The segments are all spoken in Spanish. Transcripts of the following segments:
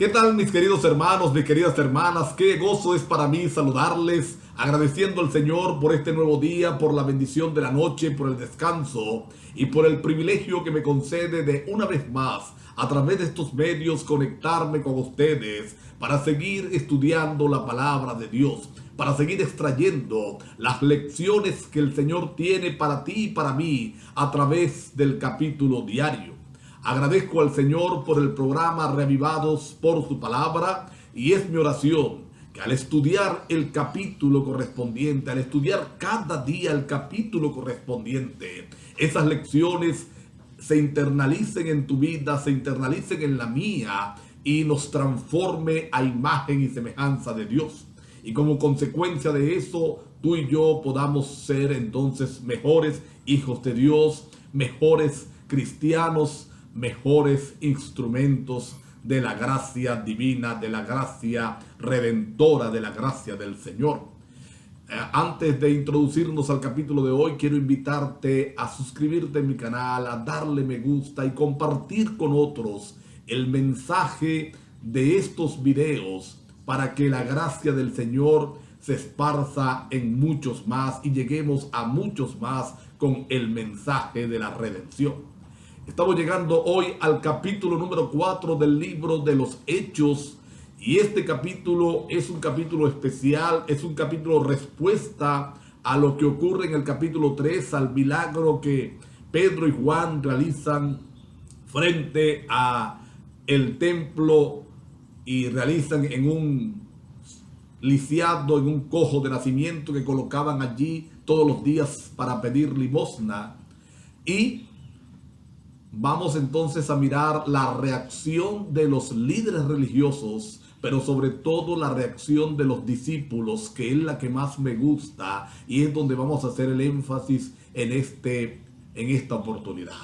¿Qué tal, mis queridos hermanos, mis queridas hermanas? Qué gozo es para mí saludarles, agradeciendo al Señor por este nuevo día, por la bendición de la noche, por el descanso y por el privilegio que me concede de una vez más, a través de estos medios, conectarme con ustedes para seguir estudiando la palabra de Dios, para seguir extrayendo las lecciones que el Señor tiene para ti y para mí a través del capítulo diario. Agradezco al Señor por el programa Reavivados por su palabra, y es mi oración que al estudiar el capítulo correspondiente, al estudiar cada día el capítulo correspondiente, esas lecciones se internalicen en tu vida, se internalicen en la mía y nos transforme a imagen y semejanza de Dios. Y como consecuencia de eso, tú y yo podamos ser entonces mejores hijos de Dios, mejores cristianos, mejores instrumentos de la gracia divina, de la gracia redentora, de la gracia del Señor. Antes de introducirnos al capítulo de hoy, quiero invitarte a suscribirte a mi canal, a darle me gusta y compartir con otros el mensaje de estos videos para que la gracia del Señor se esparza en muchos más y lleguemos a muchos más con el mensaje de la redención. Estamos llegando hoy al capítulo número 4 del libro de los Hechos, y este capítulo es un capítulo especial, es un capítulo respuesta a lo que ocurre en el capítulo 3, al milagro que Pedro y Juan realizan frente a el templo y realizan en un lisiado, en un cojo de nacimiento que colocaban allí todos los días para pedir limosna. Y vamos entonces a mirar la reacción de los líderes religiosos, pero sobre todo la reacción de los discípulos, que es la que más me gusta y es donde vamos a hacer el énfasis en esta oportunidad.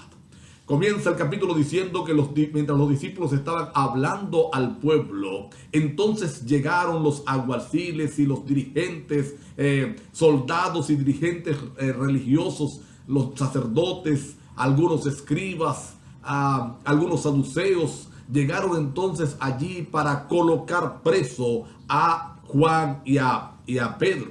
Comienza el capítulo diciendo que mientras los discípulos estaban hablando al pueblo, entonces llegaron los alguaciles y los dirigentes, soldados y dirigentes religiosos, los sacerdotes, algunos escribas, algunos saduceos. Llegaron entonces allí para colocar preso a Juan y a Pedro.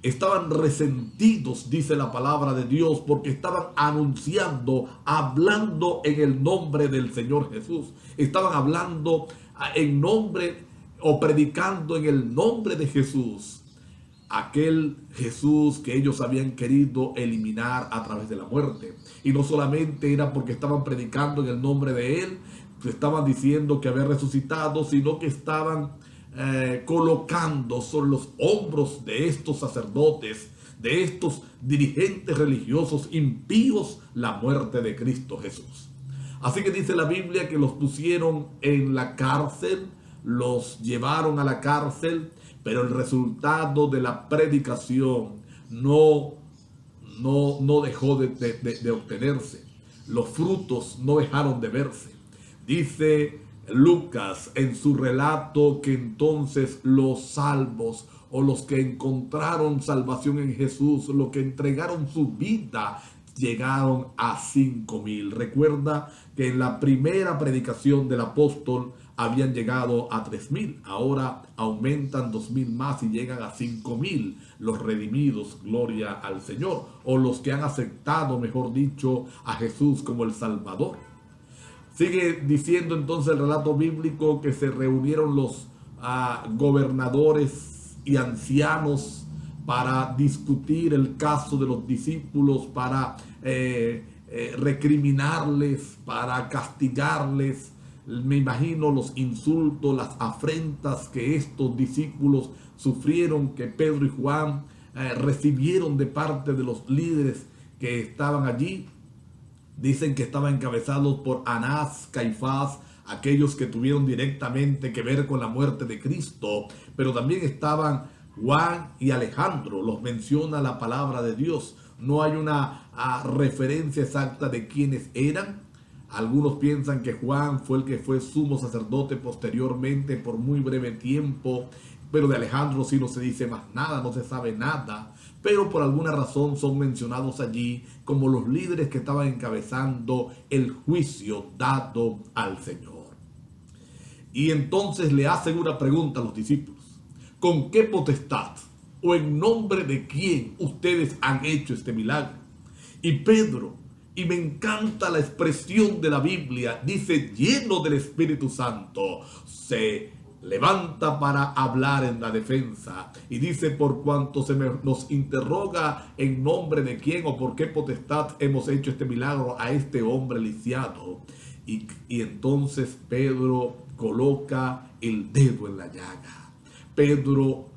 Estaban resentidos, dice la palabra de Dios, porque estaban anunciando, hablando en el nombre del Señor Jesús. Estaban hablando en nombre o predicando en el nombre de Jesús. Aquel Jesús que ellos habían querido eliminar a través de la muerte. Y no solamente era porque estaban predicando en el nombre de Él, estaban diciendo que había resucitado, sino que estaban colocando sobre los hombros de estos sacerdotes, de estos dirigentes religiosos impíos, la muerte de Cristo Jesús. Así que dice la Biblia que los pusieron en la cárcel, los llevaron a la cárcel, pero el resultado de la predicación no dejó de obtenerse. Los frutos no dejaron de verse. Dice Lucas en su relato que entonces los salvos, o los que encontraron salvación en Jesús, los que entregaron su vida, llegaron a 5,000. Recuerda que en la primera predicación del apóstol habían llegado a 3,000. Ahora aumentan 2,000 más y llegan a 5,000 los redimidos, gloria al Señor, o los que han aceptado, mejor dicho, a Jesús como el Salvador. Sigue diciendo entonces el relato bíblico que se reunieron los gobernadores y ancianos para discutir el caso de los discípulos, para recriminarles, para castigarles. Me imagino los insultos, las afrentas que estos discípulos sufrieron, que Pedro y Juan recibieron de parte de los líderes que estaban allí. Dicen que estaban encabezados por Anás, Caifás, aquellos que tuvieron directamente que ver con la muerte de Cristo, pero también estaban Juan y Alejandro. Los menciona la palabra de Dios. No hay una referencia exacta de quiénes eran. Algunos piensan que Juan fue el que fue sumo sacerdote posteriormente por muy breve tiempo, pero de Alejandro sí no se dice más nada, no se sabe nada, pero por alguna razón son mencionados allí como los líderes que estaban encabezando el juicio dado al Señor. Y entonces le hacen una pregunta a los discípulos. ¿Con qué potestad o en nombre de quién ustedes han hecho este milagro? Y Pedro, y me encanta la expresión de la Biblia, dice, lleno del Espíritu Santo, se levanta para hablar en la defensa y dice, por cuanto nos interroga en nombre de quién o por qué potestad hemos hecho este milagro a este hombre lisiado. Y entonces Pedro coloca el dedo en la llaga. Pedro,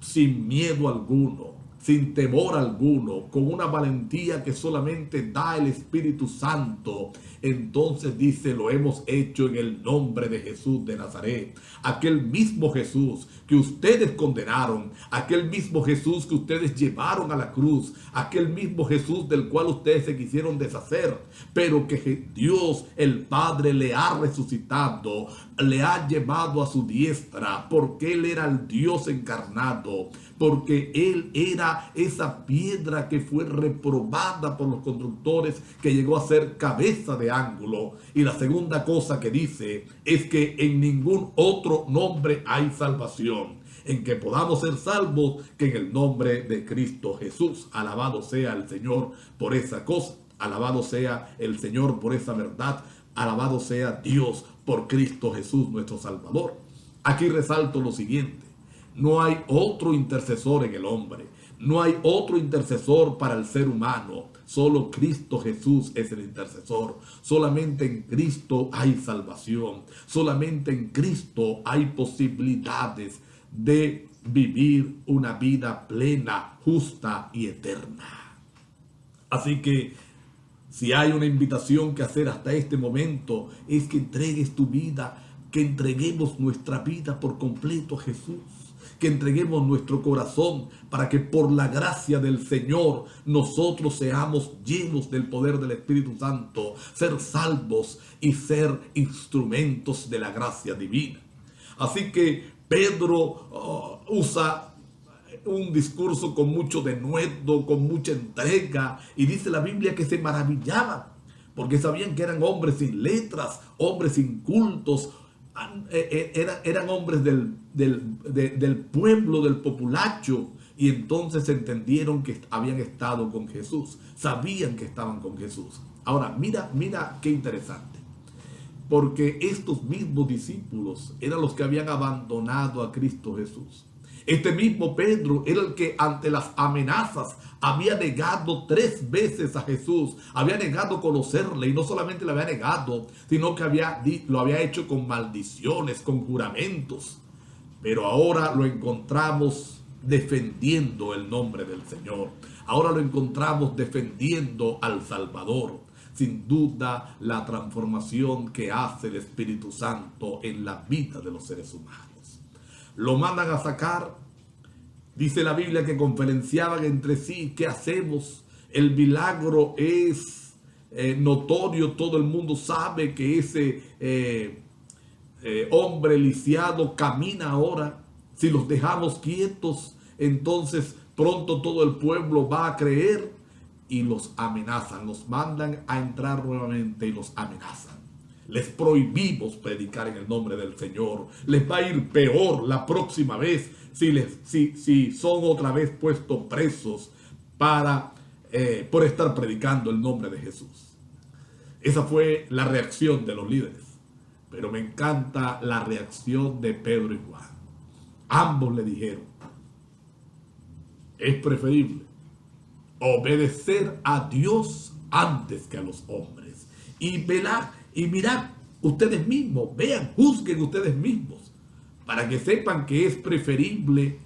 sin miedo alguno, sin temor alguno, con una valentía que solamente da el Espíritu Santo, entonces dice, lo hemos hecho en el nombre de Jesús de Nazaret, aquel mismo Jesús que ustedes condenaron, aquel mismo Jesús que ustedes llevaron a la cruz, aquel mismo Jesús del cual ustedes se quisieron deshacer, pero que Dios el Padre le ha resucitado, le ha llevado a su diestra, porque Él era el Dios encarnado, porque Él era esa piedra que fue reprobada por los constructores, que llegó a ser cabeza de ángulo. Y la segunda cosa que dice es que en ningún otro nombre hay salvación, en que podamos ser salvos, que en el nombre de Cristo Jesús. Alabado sea el Señor por esa cosa, alabado sea el Señor por esa verdad, alabado sea Dios por Cristo Jesús nuestro Salvador. Aquí resalto lo siguiente: no hay otro intercesor en el hombre, no hay otro intercesor para el ser humano, solo Cristo Jesús es el intercesor. Solamente en Cristo hay salvación, solamente en Cristo hay posibilidades de vivir una vida plena, justa y eterna. Así que si hay una invitación que hacer hasta este momento, es que entregues tu vida, que entreguemos nuestra vida por completo a Jesús, que entreguemos nuestro corazón para que por la gracia del Señor nosotros seamos llenos del poder del Espíritu Santo, ser salvos y ser instrumentos de la gracia divina. Así que Pedro usa un discurso con mucho denuedo, con mucha entrega, y dice la Biblia que se maravillaban porque sabían que eran hombres sin letras, hombres incultos, eran hombres del pueblo, del populacho, y entonces entendieron que habían estado con Jesús, sabían que estaban con Jesús. Ahora mira qué interesante, porque estos mismos discípulos eran los que habían abandonado a Cristo Jesús. Este mismo Pedro era el que ante las amenazas había negado 3 veces a Jesús, había negado conocerle, y no solamente lo había negado, sino que lo había hecho con maldiciones, con juramentos. Pero ahora lo encontramos defendiendo el nombre del Señor. Ahora lo encontramos defendiendo al Salvador. Sin duda, la transformación que hace el Espíritu Santo en la vida de los seres humanos. Lo mandan a sacar. Dice la Biblia que conferenciaban entre sí: ¿qué hacemos? El milagro es notorio, todo el mundo sabe que ese hombre lisiado camina ahora. Si los dejamos quietos, entonces pronto todo el pueblo va a creer. Y los amenazan, los mandan a entrar nuevamente y los amenazan. Les prohibimos predicar en el nombre del Señor. Les va a ir peor la próxima vez si son otra vez puestos presos por estar predicando el nombre de Jesús. Esa fue la reacción de los líderes. Pero me encanta la reacción de Pedro y Juan. Ambos le dijeron: es preferible obedecer a Dios antes que a los hombres. Y mirad ustedes mismos, vean, juzguen ustedes mismos, para que sepan que es preferible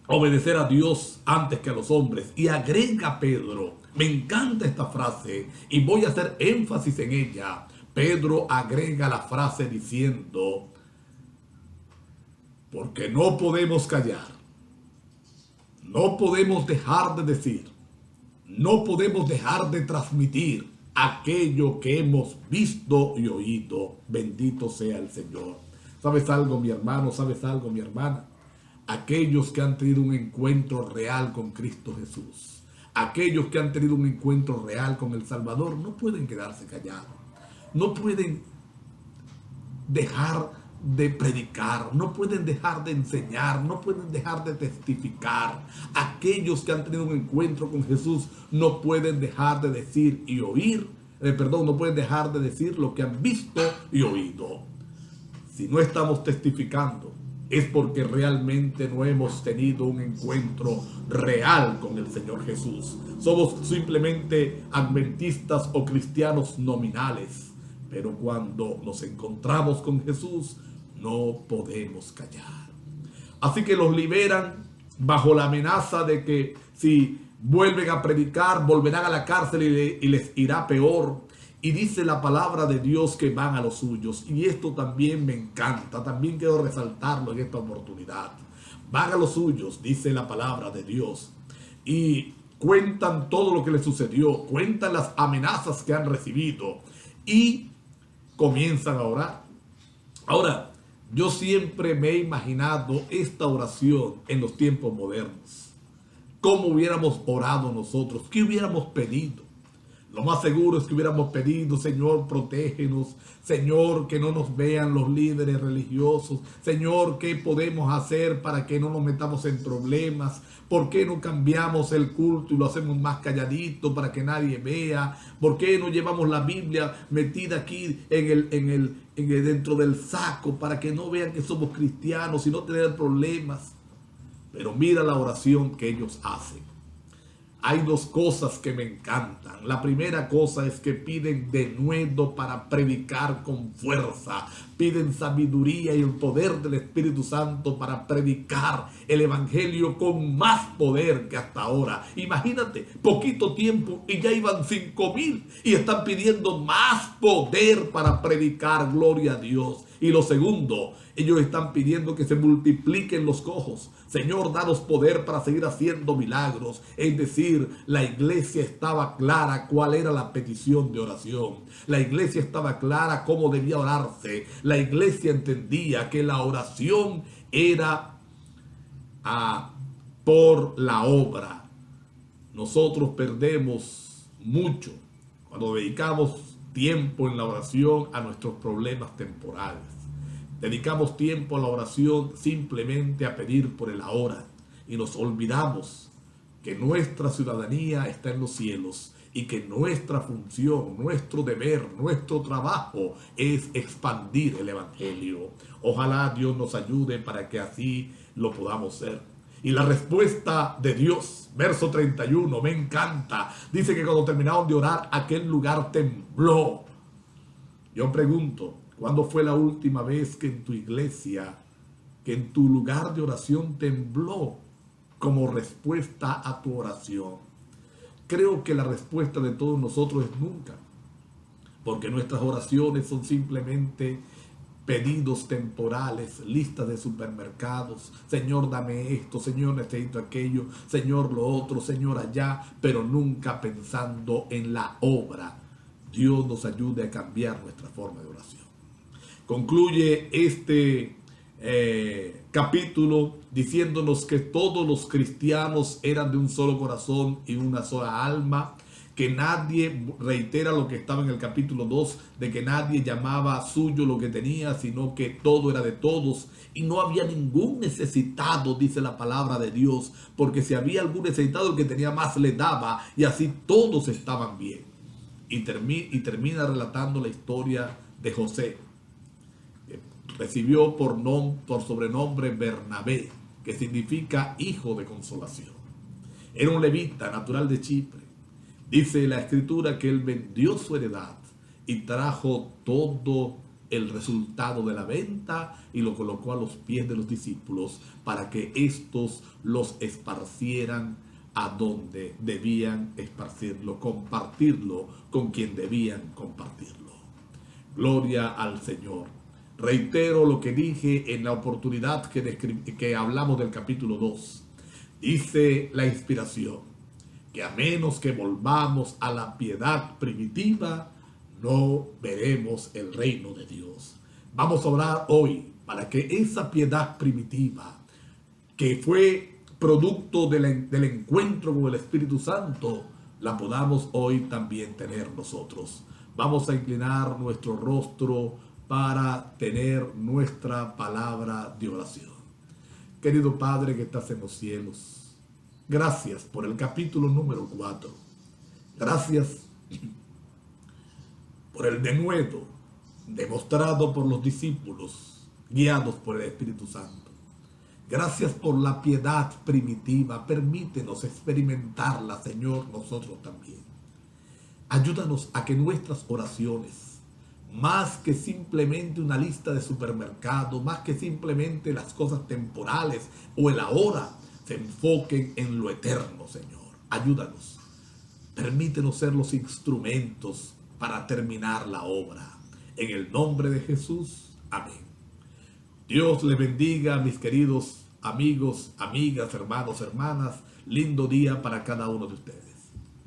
obedecer a Dios antes que a los hombres. Y agrega Pedro, me encanta esta frase y voy a hacer énfasis en ella. Pedro agrega la frase diciendo: porque no podemos callar, no podemos dejar de decir, no podemos dejar de transmitir aquello que hemos visto y oído. Bendito sea el Señor. ¿Sabes algo, mi hermano? ¿Sabes algo, mi hermana? Aquellos que han tenido un encuentro real con Cristo Jesús, aquellos que han tenido un encuentro real con el Salvador, no pueden quedarse callados. No pueden dejar de predicar, no pueden dejar de enseñar, no pueden dejar de testificar. Aquellos que han tenido un encuentro con Jesús no pueden dejar de decir y oír, no pueden dejar de decir lo que han visto y oído. Si no estamos testificando, es porque realmente no hemos tenido un encuentro real con el Señor Jesús. Somos simplemente adventistas o cristianos nominales. Pero cuando nos encontramos con Jesús, no podemos callar. Así que los liberan bajo la amenaza de que si vuelven a predicar, volverán a la cárcel y les irá peor. Y dice la palabra de Dios que van a los suyos. Y esto también me encanta. También quiero resaltarlo en esta oportunidad. Van a los suyos, dice la palabra de Dios. Y cuentan todo lo que les sucedió. Cuentan las amenazas que han recibido. Y comienzan a orar. Ahora, yo siempre me he imaginado esta oración en los tiempos modernos. ¿Cómo hubiéramos orado nosotros? ¿Qué hubiéramos pedido? Lo más seguro es que hubiéramos pedido: Señor, protégenos. Señor, que no nos vean los líderes religiosos. Señor, ¿qué podemos hacer para que no nos metamos en problemas? ¿Por qué no cambiamos el culto y lo hacemos más calladito para que nadie vea? ¿Por qué no llevamos la Biblia metida aquí dentro del saco para que no vean que somos cristianos y no tener problemas? Pero mira la oración que ellos hacen. Hay dos cosas que me encantan. La primera cosa es que piden denuedo para predicar con fuerza. Piden sabiduría y el poder del Espíritu Santo para predicar el Evangelio con más poder que hasta ahora. Imagínate, poquito tiempo y ya iban 5,000 y están pidiendo más poder para predicar. Gloria a Dios. Y lo segundo, ellos están pidiendo que se multipliquen los cojos. Señor, danos poder para seguir haciendo milagros. Es decir, la iglesia estaba clara cuál era la petición de oración. La iglesia estaba clara cómo debía orarse. La iglesia entendía que la oración era por la obra. Nosotros perdemos mucho cuando dedicamos tiempo en la oración a nuestros problemas temporales. Dedicamos tiempo a la oración simplemente a pedir por el ahora y nos olvidamos que nuestra ciudadanía está en los cielos y que nuestra función, nuestro deber, nuestro trabajo es expandir el Evangelio. Ojalá Dios nos ayude para que así lo podamos hacer. Y la respuesta de Dios, verso 31, me encanta. Dice que cuando terminaron de orar, aquel lugar tembló. Yo pregunto, ¿cuándo fue la última vez que en tu iglesia, que en tu lugar de oración tembló como respuesta a tu oración? Creo que la respuesta de todos nosotros es nunca, porque nuestras oraciones son simplemente pedidos temporales, listas de supermercados. Señor, dame esto. Señor, necesito aquello. Señor, lo otro. Señor, allá. Pero nunca pensando en la obra. Dios nos ayude a cambiar nuestra forma de oración. Concluye este capítulo diciéndonos que todos los cristianos eran de un solo corazón y una sola alma. Que nadie, reitera lo que estaba en el capítulo 2, de que nadie llamaba suyo lo que tenía, sino que todo era de todos y no había ningún necesitado, dice la palabra de Dios, porque si había algún necesitado, el que tenía más le daba y así todos estaban bien. Y termina relatando la historia de José, que recibió por sobrenombre Bernabé, que significa hijo de consolación. Era un levita natural de Chipre. Dice la escritura que él vendió su heredad y trajo todo el resultado de la venta y lo colocó a los pies de los discípulos para que éstos los esparcieran a donde debían esparcirlo, compartirlo con quien debían compartirlo. Gloria al Señor. Reitero lo que dije en la oportunidad que hablamos del capítulo 2. Dice la inspiración que a menos que volvamos a la piedad primitiva, no veremos el reino de Dios. Vamos a orar hoy para que esa piedad primitiva, que fue producto del encuentro con el Espíritu Santo, la podamos hoy también tener nosotros. Vamos a inclinar nuestro rostro para tener nuestra palabra de oración. Querido Padre que estás en los cielos, gracias por el capítulo número 4. Gracias por el denuedo demostrado por los discípulos, guiados por el Espíritu Santo. Gracias por la piedad primitiva. Permítenos experimentarla, Señor, nosotros también. Ayúdanos a que nuestras oraciones, más que simplemente una lista de supermercado, más que simplemente las cosas temporales o el ahora, se enfoquen en lo eterno, Señor. Ayúdanos. Permítenos ser los instrumentos para terminar la obra. En el nombre de Jesús. Amén. Dios les bendiga, mis queridos amigos, amigas, hermanos, hermanas. Lindo día para cada uno de ustedes.